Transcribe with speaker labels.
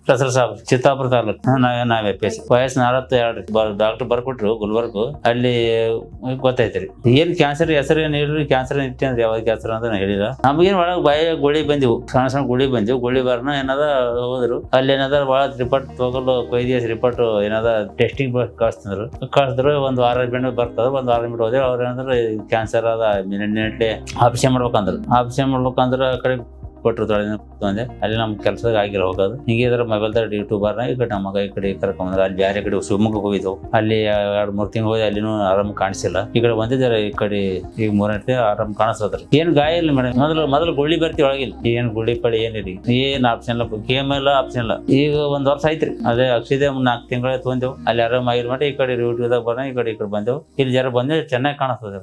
Speaker 1: ಹೆಸರು ಸಾಬ್ ಚಿತ್ತಾಪುರ ತಾಲೂಕು ನಾವೇ ಪೇಸ್ ವಯಸ್ಸು 42 ಡಾಕ್ಟರ್ ಬರ್ಕೊಟ್ರು ಗುಲ್ಬರ್ಗು ಅಲ್ಲಿ ಗೊತ್ತೈತ್ರಿ ಏನ್ ಕ್ಯಾನ್ಸರ್ ಹೆಸರು ಏನ್ ಹೇಳ್ರಿ ಕ್ಯಾನ್ಸರ್ ಇಟ್ಟಿ ಅಂದ್ರೆ ಯಾವಾಗ ಕ್ಯಾನ್ಸರ್ ಅಂತ ಹೇಳಿಲ್ಲ ನಮ್ಗೇನ್ ಒಳಗ್ ಬಾಯ ಗುಳಿ ಬಂದಿವು ಸಣ್ಣ ಗುಳಿ ಬಂದಿವು ಗುಳಿ ಬರ್ನ ಏನದ ಹೋದ್ರು ಅಲ್ಲಿ ಏನದ ಭಾಳ ರಿಪೋರ್ಟ್ ತಗೊಳ್ಳು 5 ದಿವಸ ರಿಪೋರ್ಟ್ ಏನದ ಟೆಸ್ಟಿಂಗ್ ಕಳ್ಸಿದ್ರು ಒಂದ್ ವಾರ ಬಿಟ್ಟು ಬರ್ತದ ಒಂದ್ ವಾರ ಬಿಟ್ಟು ಹೋದ್ರೆ ಅವ್ರ ಏನಂದ್ರೆ ಕ್ಯಾನ್ಸರ್ ಅದ ಇಮಿಡಿಯೇಟ್ಲಿ ಆಪರೇಷನ್ ಮಾಡ್ಬೇಕಂದ್ರ ಆ ಕಡೆ ಕೊಟ್ಟರು ತೊಳೆದೆ ಅಲ್ಲಿ ನಮ್ ಕೆಲ್ಸದಾಗ ಆಗಿರೋ ಹೋಗೋದು ಹಿಂಗೆ ಇದ್ರ ಮೊಬೈಲ್ದಾಗ ಯೂಟ್ಯೂಬರ್ನ ಈ ಕಡೆ ನಮ್ಮ ಮಗ ಈ ಕಡೆ ಕರ್ಕೊಂಡ್ರೆ ಅಲ್ಲಿ ಬೇರೆ ಕಡೆ ಶಿವಮೊಗ್ಗ ಹೋಗಿದ್ದವು ಅಲ್ಲಿ 2-3 ತಿಂಗಳು ಹೋಗಿ ಅಲ್ಲಿನೂ ಆರಾಮ್ ಕಾಣಿಸಿಲ್ಲ ಈ ಕಡೆ ಬಂದಿದ್ದಾರೆ ಈ ಕಡೆ ಈಗ 3 ಆರಾಮ್ ಕಾಣಿಸ್ತದ್ರಿ ಏನ್ ಗಾಯ ಇಲ್ಲ ಮೇಡಮ್ ಮೊದಲು ಗುಳಿ ಬರ್ತಿ ಒಳಗಿಲ್ಲ ಏನ್ ಗುಳಿ ಪಳಿ ಏನಿರಿ ಏನ್ ಆಪ್ಷನ್ ಇಲ್ಲ ಗೇಮ್ ಇಲ್ಲ ಆಪ್ಷನ್ ಇಲ್ಲ ಈಗ 1 ವರ್ಷ ಆಯ್ತ್ರಿ ಅದೇ ಅಕ್ಷಿದೆ 4 ತಿಂಗಳ ತೊಂದೆವು ಅಲ್ಲಿ ಆರಾಮ್ ಆಗಿರ್ ಮಾಡಿ ಈ ಕಡೆ ಯೂಟ್ಯೂಬ್ದಾಗ ಈ ಕಡೆ ಬಂದೆವು ಇಲ್ಲಿ ಜರ ಬಂದೆ ಚೆನ್ನಾಗಿ ಕಾಣಿಸ್ತದೆ.